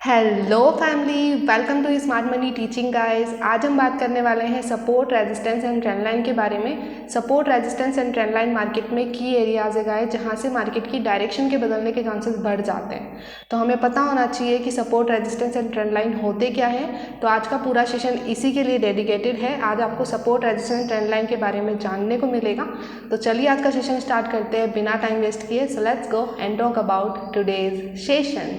Hello family, welcome to smart money teaching guys. आज हम बात करने वाले हैं support, resistance and trend line के बारे में। Support, resistance and trend line market में की एरियाज है गाइस, जहां से मार्केट की डायरेक्शन के बदलने के चांसेस बढ़ जाते हैं। तो हमें पता होना चाहिए कि support, resistance and trend line होते क्या है। तो आज का पूरा सेशन इसी के लिए डेडिकेटेड है। आज आपको support, resistance and trend line के बारे में जानने को मिलेगा। तो चलिए आज का सेशन स्टार्ट करते हैं बिना टाइम वेस्ट किए। So let's go and talk about today's session.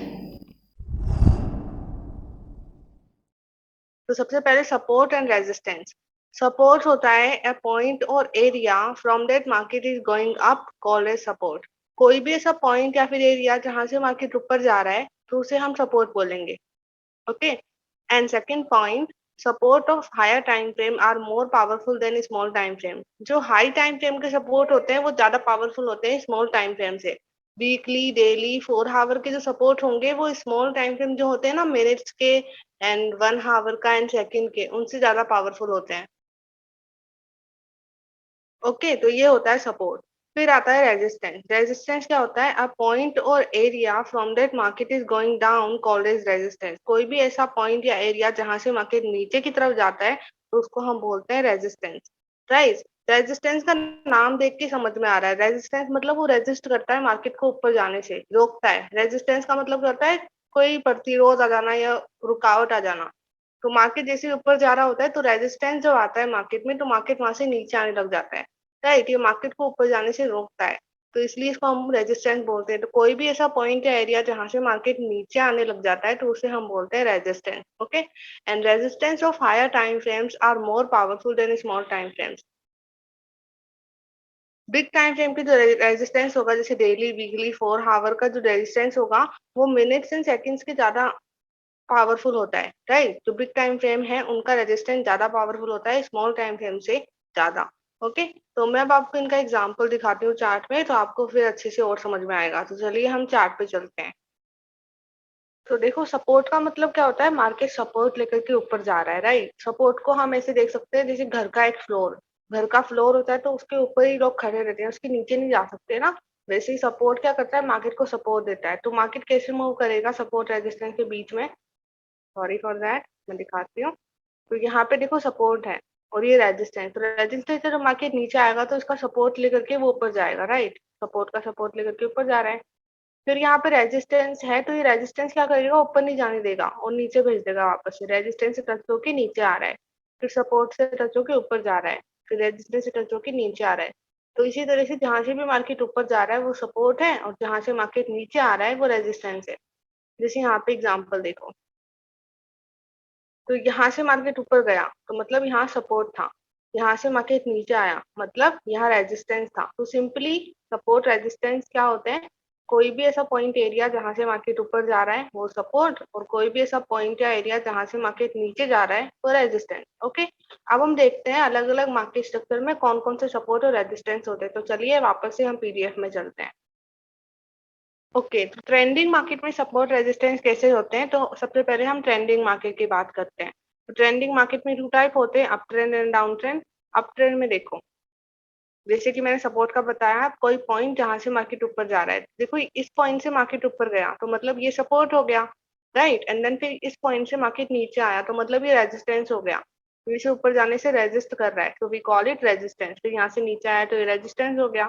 तो सबसे पहले सपोर्ट एंड रेजिस्टेंस। सपोर्ट होता है अ पॉइंट और area from that market is going up, called as support. कोई भी ऐसा पॉइंट या फिर एरिया जहां से मार्केट ऊपर जा रहा है तो उसे हम सपोर्ट बोलेंगे। Okay. And second point, support of higher time frame are more powerful than small time frame. जो हाई टाइम फ्रेम के सपोर्ट होते हैं वो ज्यादा पावरफुल होते हैं स्मॉल टाइम फ्रेम से। वीकली, डेली, 4 आवर के जो सपोर्ट होंगे वो स्मॉल टाइम फ्रेम जो होते हैं ना, मिनट्स के एंड 1 आवर का एंड सेकंड के, उनसे ज्यादा पावरफुल होते हैं। ओके, तो ये होता है सपोर्ट। फिर आता है रेजिस्टेंस। रेजिस्टेंस क्या होता है? अ पॉइंट और area from that market is going down, called as resistance. कोई भी ऐसा पॉइंट या एरिया जहां से मार्केट नीचे की तरफ जाता है तो उसको हम बोलते हैं रेजिस्टेंस। राइट। रेजिस्टेंस का नाम देख के समझ में आ रहा है। रेजिस्टेंस मतलब वो रेजिस्ट करता है मार्केट को ऊपर जाने से, रोकता है। रेजिस्टेंस का मतलब क्या होता है? कोई प्रतिरोध आ जाना या रुकावट आ जाना। तो मार्केट जैसे ऊपर जा रहा होता है तो रेजिस्टेंस जब आता है मार्केट में तो मार्केट वहां से नीचे आने लग जाता है। राइट, ये मार्केट को ऊपर जाने से रोकता है। तो इसलिए इसको हम रेजिस्टेंस बोलते हैं। तो कोई भी ऐसा पॉइंट या एरिया जहां से मार्केट नीचे आने लग जाता है तो उसे हम बोलते हैं resistance. Okay. And resistance of higher time frames are more powerful than small time frames. Big time frame की जो रेजिस्टेंस होगा, जैसे डेली, वीकली, 4 आवर का जो रेजिस्टेंस होगा, वो मिनट्स एंड सेकंड्स के ज्यादा पावरफुल होता है। राइट, जो बिग टाइम फ्रेम है उनका रेजिस्टेंस ज्यादा पावरफुल होता है स्मॉल टाइम फ्रेम से ज्यादा। ओके। तो मैं अब आपको इनका एग्जांपल दिखाती हूँ चार्ट में, तो आपको फिर अच्छे से और समझ में आएगा। तो चलिए हम चार्ट पे चलते हैं। तो देखो, सपोर्ट का मतलब क्या होता है? मार्केट सपोर्ट लेकर के ऊपर जा रहा है। राइट, सपोर्ट को हम ऐसे देख सकते हैं जैसे घर का एक फ्लोर। घर का फ्लोर होता है तो उसके ऊपर ही लोग खड़े रहते हैं, उसके नीचे नहीं जा सकते ना। वैसे ही सपोर्ट क्या करता है? मार्केट को सपोर्ट देता है। तो मार्केट कैसे मूव करेगा सपोर्ट रेजिस्टेंस के बीच में? सॉरी फॉर दैट, मैं दिखाती हूँ। तो यहाँ पे देखो सपोर्ट है और ये रेजिस्टेंस। तो रेजिस्टेंस से जब मार्केट नीचे आएगा तो इसका सपोर्ट लेकर के वो ऊपर जाएगा। राइट, सपोर्ट का सपोर्ट लेकर के ऊपर जा रहा है। फिर यहाँ पे रेजिस्टेंस है तो ये रेजिस्टेंस क्या करेगा? ऊपर नहीं जाने देगा और नीचे भेज देगा वापस से। रेजिस्टेंस से टच होके नीचे आ रहा है, फिर सपोर्ट से टच होके ऊपर जा रहा है, फिर रेजिस्टेंस से टच होके नीचे आ रहा है। तो इसी तरह से जहां से भी मार्केट ऊपर जा रहा है वो सपोर्ट है और जहां से मार्केट नीचे आ रहा है वो रेजिस्टेंस है। जैसे यहाँ पे एग्जाम्पल देखो, तो यहाँ से मार्केट ऊपर गया तो मतलब यहाँ सपोर्ट था। यहाँ से मार्केट नीचे आया मतलब यहाँ रेजिस्टेंस था। तो सिंपली सपोर्ट रेजिस्टेंस क्या होते हैं? कोई भी ऐसा पॉइंट एरिया जहां से मार्केट ऊपर जा रहा है वो सपोर्ट, और कोई भी ऐसा पॉइंट या एरिया जहां से मार्केट नीचे जा रहा है वो रेजिस्टेंस। ओके। अब हम देखते हैं अलग अलग मार्केट स्ट्रक्चर में कौन कौन से सपोर्ट और रेजिस्टेंस होते हैं। तो चलिए वापस से हम पीडीएफ में चलते हैं। ओके, तो ट्रेंडिंग मार्केट में सपोर्ट रेजिस्टेंस कैसे होते हैं? तो सबसे पहले हम ट्रेंडिंग मार्केट की बात करते हैं। तो ट्रेंडिंग मार्केट में 2 टाइप होते हैं, up trend and down trend. Up trend में देखो, जैसे कि मैंने सपोर्ट का बताया, कोई पॉइंट जहां से मार्केट ऊपर जा रहा है। देखो, इस पॉइंट से मार्केट ऊपर गया तो मतलब ये सपोर्ट हो गया। राइट, एंड देन फिर इस पॉइंट से मार्केट नीचे आया तो मतलब ये रेजिस्टेंस हो गया। फिर से ऊपर जाने से रेजिस्ट कर रहा है तो वी कॉल इट रेजिस्टेंस। फिर यहाँ से नीचे आया तो ये रेजिस्टेंस हो गया।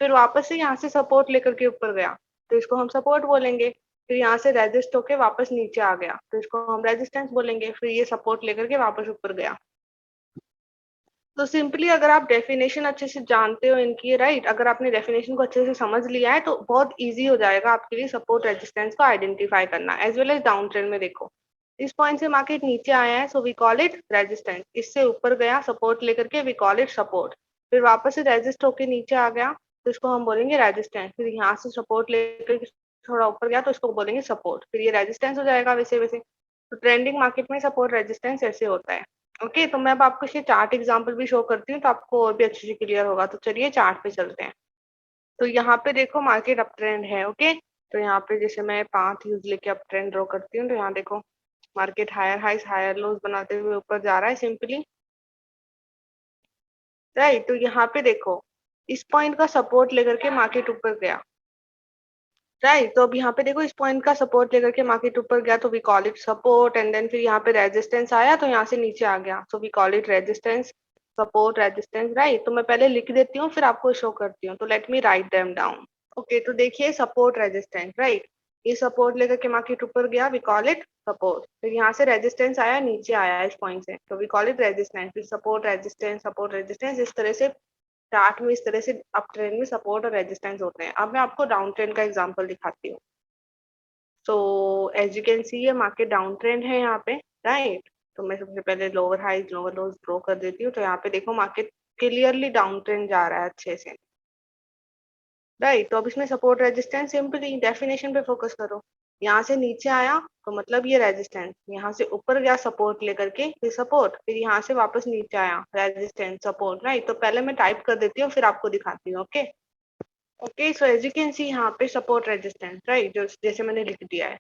फिर वापस से यहाँ से सपोर्ट लेकर के ऊपर गया तो इसको हम सपोर्ट बोलेंगे। फिर यहाँ से रेजिस्ट होके वापस नीचे आ गया तो इसको हम रेजिस्टेंस बोलेंगे। फिर ये सपोर्ट लेकर के वापस ऊपर गया। तो सिंपली अगर आप डेफिनेशन अच्छे से जानते हो इनकी, राइट, अगर आपने डेफिनेशन को अच्छे से समझ लिया है तो बहुत इजी हो जाएगा आपके लिए सपोर्ट रेजिस्टेंस को आइडेंटिफाई करना। As well as down trend में देखो, इस पॉइंट से मार्केट नीचे आया है so we call it resistance. इससे ऊपर गया सपोर्ट लेकर के, वी कॉल इट सपोर्ट। फिर वापस से रेजिस्ट होकर नीचे आ गया तो इसको हम बोलेंगे रेजिस्टेंस। फिर यहाँ से सपोर्ट लेकर के थोड़ा ऊपर गया तो इसको बोलेंगे सपोर्ट। फिर ये रेजिस्टेंस हो जाएगा वैसे वैसे। तो ट्रेंडिंग मार्केट में सपोर्ट रेजिस्टेंस ऐसे होता है। ओके, तो मैं अब आपको इसके चार्ट एग्जांपल भी शो करती हूँ तो आपको और भी अच्छे से क्लियर होगा। तो चलिए चार्ट पे चलते हैं। तो यहाँ पे देखो मार्केट अप ट्रेंड है। ओके, तो यहाँ पे जैसे मैं पाथ यूज लेके अप ट्रेंड ड्रॉ करती हूँ तो यहाँ देखो मार्केट हायर हाइस हायर लोज बनाते हुए ऊपर जा रहा है सिंपली। राइट, तो यहाँ पे देखो इस पॉइंट का सपोर्ट लेकर के मार्केट ऊपर गया। राइट। तो अब यहाँ पे देखो इस पॉइंट का सपोर्ट लेकर के मार्केट ऊपर गया तो we call it support, and then फिर यहाँ पे रेजिस्टेंस आया तो यहाँ से नीचे आ गया, so we call it resistance, support, resistance. Right, तो मैं पहले लिख देती हूँ फिर आपको शो करती हूँ, तो let me write them down. Okay, तो देखिए सपोर्ट रेजिस्टेंस। राइट, ये सपोर्ट लेकर के मार्केट ऊपर गया, वी कॉल इट सपोर्ट। फिर यहाँ से रेजिस्टेंस आया, नीचे आया इस पॉइंट से, तो वी कॉल इट रेजिस्टेंस। फिर सपोर्ट रेजिस्टेंस, इस तरह से चार्ट में, इस तरह से अप ट्रेंड में सपोर्ट और रेजिस्टेंस होते हैं। अब मैं आपको डाउन ट्रेंड का एग्जांपल दिखाती हूँ। So as you can see ये मार्केट डाउन ट्रेंड है यहाँ पे। राइट, तो मैं सबसे पहले lower highs lower lows draw कर देती हूँ। तो यहाँ पे देखो मार्केट क्लियरली डाउन ट्रेंड जा रहा है अच्छे से। राइट, तो अब इसमें सपोर्ट रेजिस्टेंस सिंपली डेफिनेशन पे फोकस करो। यहाँ से नीचे आया तो मतलब ये रेजिस्टेंस, यहाँ से ऊपर गया सपोर्ट लेकर के, फिर सपोर्ट, फिर यहाँ से वापस नीचे आया रेजिस्टेंस सपोर्ट। राइट, तो पहले मैं टाइप कर देती हूँ फिर आपको दिखाती हूँ। Okay okay, so as you can see यहाँ पे सपोर्ट रेजिस्टेंस। राइट, जो जैसे मैंने लिख दिया है,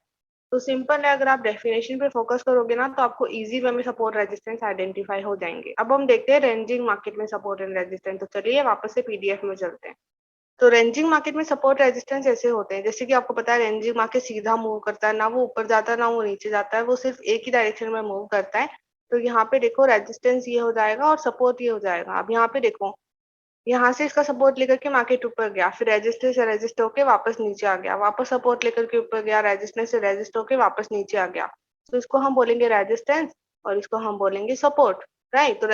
तो सिंपल है, अगर आप डेफिनेशन पे फोकस करोगे ना तो आपको इजी वे में सपोर्ट रेजिस्टेंस आइडेंटिफाई हो जाएंगे। अब हम देखते हैं रेंजिंग मार्केट में सपोर्ट एंड रेजिस्टेंस। तो चलिए वापस से पीडीएफ में चलते हैं। तो रेंजिंग मार्केट में सपोर्ट रेजिस्टेंस ऐसे होते हैं, जैसे कि आपको पता है रेंजिंग मार्केट सीधा मूव करता है, ना वो ऊपर जाता है ना वो नीचे जाता है, वो सिर्फ एक ही डायरेक्शन में मूव करता है। तो यहाँ पे देखो रेजिस्टेंस ये हो जाएगा और सपोर्ट ये हो जाएगा। अब यहाँ पे देखो, यहाँ से इसका सपोर्ट लेकर के मार्केट ऊपर गया, फिर रेजिस्टेंस से रेजिस्ट होके वापस नीचे आ गया, वापस सपोर्ट लेकर के ऊपर गया, रेजिस्टेंस से रेजिस्ट होके वापस नीचे आ गया। तो इसको हम बोलेंगे रेजिस्टेंस और इसको हम बोलेंगे सपोर्ट। राइट, तो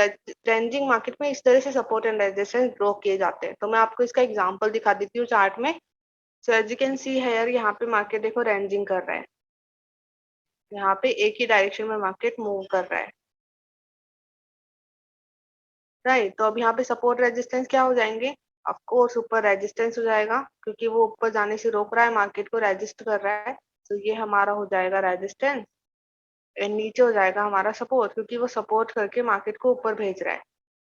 रेंजिंग मार्केट में इस तरह से सपोर्ट एंड रेजिस्टेंस ड्रॉ किए जाते हैं। तो मैं आपको इसका एग्जांपल दिखा देती हूँ चार्ट में। So as you can see here, यहाँ पे मार्केट देखो रेंजिंग कर रहा है, यहाँ पे एक ही डायरेक्शन में मार्केट मूव कर रहा है। राइट, तो अब यहाँ पे सपोर्ट रेजिस्टेंस क्या हो जाएंगे, ऑफ कोर्स ऊपर रेजिस्टेंस हो जाएगा, क्योंकि वो ऊपर जाने से रोक रहा है, मार्केट को रेजिस्ट कर रहा है। तो ये हमारा हो जाएगा रेजिस्टेंस, एंड नीचे हो जाएगा हमारा सपोर्ट, क्योंकि वो सपोर्ट करके मार्केट को ऊपर भेज रहा है।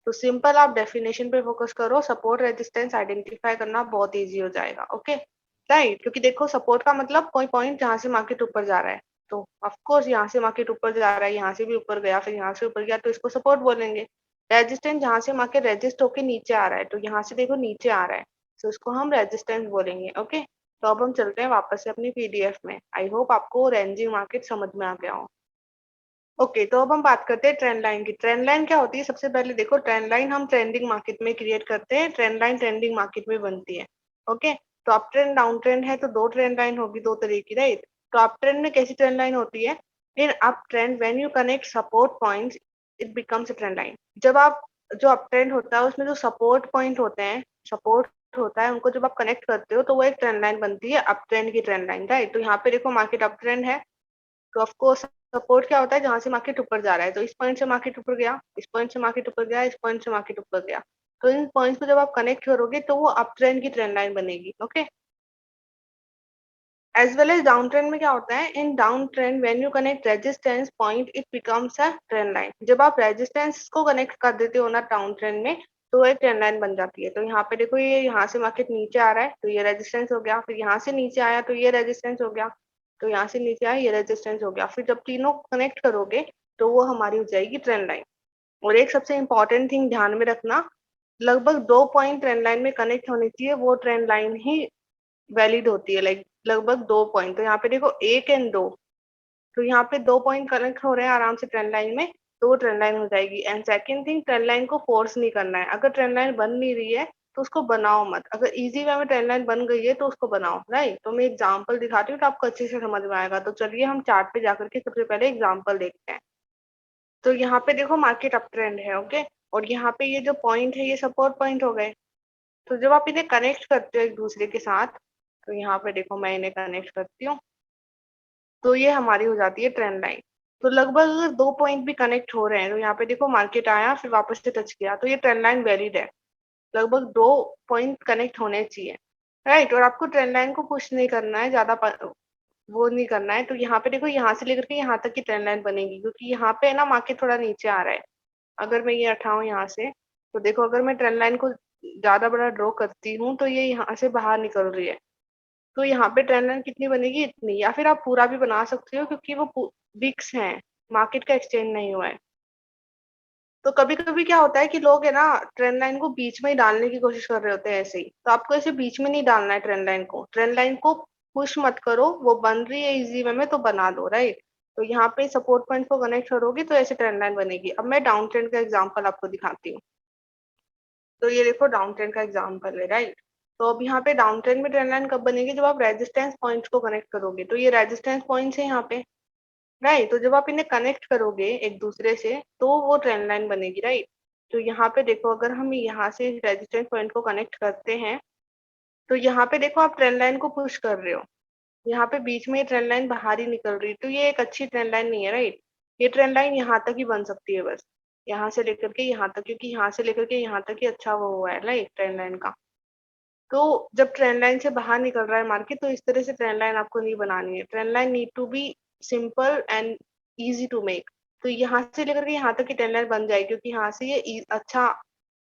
तो सिंपल आप डेफिनेशन पे फोकस करो, सपोर्ट रेजिस्टेंस आइडेंटिफाई करना बहुत इजी हो जाएगा। ओके राइट, क्योंकि देखो सपोर्ट का मतलब कोई पॉइंट जहाँ से मार्केट ऊपर जा रहा है, तो ऑफ कोर्स यहाँ से मार्केट ऊपर जा रहा है, यहाँ से भी ऊपर गया, फिर यहाँ से ऊपर गया, तो इसको सपोर्ट बोलेंगे। रेजिस्टेंस जहाँ से मार्केट रेजिस्ट होके नीचे आ रहा है, तो यहाँ से देखो नीचे आ रहा है, तो इसको हम रेजिस्टेंस बोलेंगे। ओके, तो अब हम चलते हैं वापस से अपनी पीडीएफ में। आई होप आपको रेंजिंग मार्केट समझ में आ गया हो। ओके, तो अब हम बात करते हैं ट्रेंड लाइन की। ट्रेंड लाइन क्या होती है, सबसे पहले देखो ट्रेंड लाइन हम ट्रेंडिंग मार्केट में क्रिएट करते हैं, ट्रेंड लाइन ट्रेंडिंग मार्केट में बनती है। ओके, तो अप ट्रेंड डाउन ट्रेंड है तो दो ट्रेंड लाइन होगी, दो तरह की। राइट, तो अप ट्रेंड में कैसी ट्रेंड लाइन होती है, in up trend when you connect support points it becomes a trend line. जब आप, जो अप ट्रेंड होता है उसमें जो सपोर्ट पॉइंट होते हैं, सपोर्ट होता है, उनको जब आप कनेक्ट करते हो तो वो एक ट्रेंड लाइन बनती है, अप ट्रेंड की ट्रेंड लाइन। राइट, तो यहाँ पे देखो मार्केट अप ट्रेंड है, तो ऑफ कोर्स सपोर्ट क्या होता है, जहां से मार्केट ऊपर जा रहा है, तो इस पॉइंट से मार्केट ऊपर गया, इस पॉइंट से मार्केट ऊपर गया, इस पॉइंट से मार्केट ऊपर गया, तो इन पॉइंट्स को जब आप कनेक्ट करोगे तो वो अप ट्रेंड की ट्रेंड लाइन बनेगी। Okay, as well as down trend में क्या होता है, in down trend when you connect resistance point it becomes a trend line. जब आप रेजिस्टेंस को कनेक्ट कर देते हो ना डाउन ट्रेंड में, तो एक ट्रेंड लाइन बन जाती है। तो यहाँ पे देखो, ये यहाँ से मार्केट नीचे आ रहा है तो ये रेजिस्टेंस हो गया, फिर यहाँ से नीचे आया तो ये रेजिस्टेंस हो गया, तो यहाँ से नीचे आया ये रेजिस्टेंस हो गया, फिर जब तीनों कनेक्ट करोगे तो वो हमारी हो जाएगी ट्रेंड लाइन। और एक सबसे इंपॉर्टेंट थिंग ध्यान में रखना, लगभग 2 पॉइंट ट्रेंड लाइन में कनेक्ट होनी चाहिए, वो ट्रेंड लाइन ही वैलिड होती है। लाइक लगभग 2 पॉइंट, तो यहाँ पे देखो 1 और 2, तो यहाँ पे 2 पॉइंट कनेक्ट हो रहे हैं आराम से ट्रेंड लाइन में, तो वो ट्रेंड लाइन हो जाएगी। And second thing, trend line को फोर्स नहीं करना है, अगर ट्रेंड लाइन बन नहीं रही है तो उसको बनाओ मत, अगर इजी वे में ट्रेंड लाइन बन गई है तो उसको बनाओ। राइट, तो मैं एग्जांपल दिखाती हूँ तो आपको अच्छे से समझ में आएगा। तो चलिए हम चार्ट पे जाकर के सबसे पहले एग्जांपल देखते हैं। तो यहाँ पे देखो मार्केट अप ट्रेंड है। ओके, और यहाँ पे ये जो पॉइंट है ये सपोर्ट पॉइंट हो गए। तो जब आप इन्हें कनेक्ट करते हो एक दूसरे के साथ, तो यहाँ पे देखो मैं इन्हें कनेक्ट करती हूँ, तो ये हमारी हो जाती है ट्रेंड लाइन। तो लगभग अगर 2 पॉइंट भी कनेक्ट हो रहे हैं, तो यहाँ पे देखो मार्केट आया फिर वापस से टच किया, तो ये ट्रेंड लाइन वैलिड है। लगभग 2 पॉइंट कनेक्ट होने चाहिए। राइट, और आपको ट्रेंड लाइन को पुश नहीं करना है ज्यादा, वो नहीं करना है। तो यहाँ पे देखो, यहाँ से लेकर के यहाँ तक की ट्रेंड लाइन बनेगी, क्योंकि यहाँ पे है ना मार्केट थोड़ा नीचे आ रहा है। अगर मैं ये उठाऊं यहाँ से, तो देखो अगर मैं ट्रेंड लाइन को ज्यादा बड़ा ड्रॉ करती हूँ तो ये यहाँ से बाहर निकल रही है, तो यहाँ पे ट्रेंड लाइन कितनी बनेगी, इतनी, या फिर आप पूरा भी बना सकते हो, क्योंकि वो विक्स हैं, मार्केट का एक्सचेंज नहीं हुआ है। तो कभी कभी क्या होता है कि लोग है ना ट्रेंड लाइन को बीच में ही डालने की कोशिश कर रहे होते हैं ऐसे ही, तो आपको ऐसे बीच में नहीं डालना है ट्रेंड लाइन को। ट्रेंड लाइन को पुश मत करो, वो बन रही है इजी वे में तो बना दो, राइट। तो यहाँ पे सपोर्ट पॉइंट को कनेक्ट करोगे तो ऐसे ट्रेंड लाइन बनेगी। अब मैं डाउन ट्रेंड का एग्जांपल आपको दिखाती हूँ। तो ये देखो डाउन ट्रेंड का एग्जांपल है, राइट। तो अब यहाँ पे डाउन ट्रेंड में ट्रेंड लाइन कब बनेगी, जब आप रेजिस्टेंस पॉइंट्स को कनेक्ट करोगे। तो ये रेजिस्टेंस पॉइंट्स है यहाँ पे, राइट। तो जब आप इन्हें कनेक्ट करोगे एक दूसरे से तो वो ट्रेंड लाइन बनेगी, राइट। तो यहाँ पे देखो, अगर हम यहाँ से रेजिस्टेंस पॉइंट को कनेक्ट करते हैं तो यहाँ पे देखो आप ट्रेंड लाइन को पुश कर रहे हो, यहाँ पे बीच में ट्रेंड लाइन बाहर ही निकल रही है, तो ये एक अच्छी ट्रेंड लाइन नहीं है, राइट। ये ट्रेंड लाइन यहाँ तक ही बन सकती है बस, यहाँ से लेकर के यहाँ तक, क्योंकि यहाँ से लेकर के यहाँ तक ही अच्छा वो हुआ है, राइट, ट्रेंड लाइन का। तो जब ट्रेंड लाइन से बाहर निकल रहा है मार्केट, तो इस तरह से ट्रेंड लाइन आपको नहीं बनानी है। Trend line need to be simple and easy to make. तो यहाँ से लेकर के यहाँ तक की ट्रेंड लाइन बन जाएगी, क्योंकि यहाँ से ये अच्छा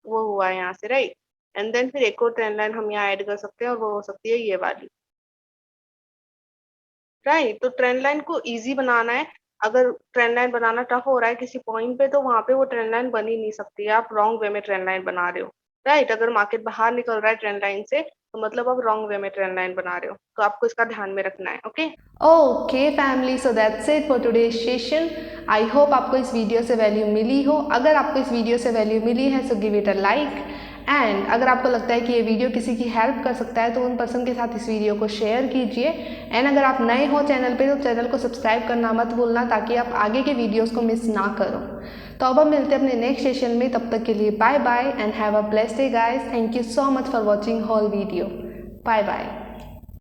वो हुआ है यहाँ से, राइट। एंड देन फिर एक और ट्रेंड लाइन हम यहाँ ऐड कर सकते हैं और वो हो सकती है ये वाली, राइट। तो ट्रेंड लाइन को इजी बनाना है। अगर ट्रेंड लाइन बनाना टफ हो रहा है किसी पॉइंट पे, तो वहां पे वो ट्रेंड लाइन बन ही नहीं सकती, आप रॉन्ग वे में ट्रेंड लाइन बना रहे हो, राइट। अगर मार्केट बाहर निकल रहा है ट्रेंड लाइन से, तो मतलब आप रॉन्ग वे में ट्रेंड लाइन बना रहे हो, तो आपको इसका ध्यान में रखना है, okay. Okay family, so that's it for today's session. I hope आपको इस वीडियो से वैल्यू मिली हो। अगर आपको इस वीडियो से वैल्यू मिली है so give it a like, and अगर आपको लगता है कि ये वीडियो किसी की हेल्प कर सकता है तो उन पर्सन के साथ इस वीडियो को शेयर कीजिए। एंड अगर आप नए हो चैनल पे तो चैनल को सब्सक्राइब करना मत भूलना, ताकि आप आगे के वीडियोस को मिस ना करो। तो अब हम मिलते हैं अपने नेक्स्ट सेशन में, तब तक के लिए bye bye and have a blessed day guys. Thank you so much for watching whole video. Bye bye.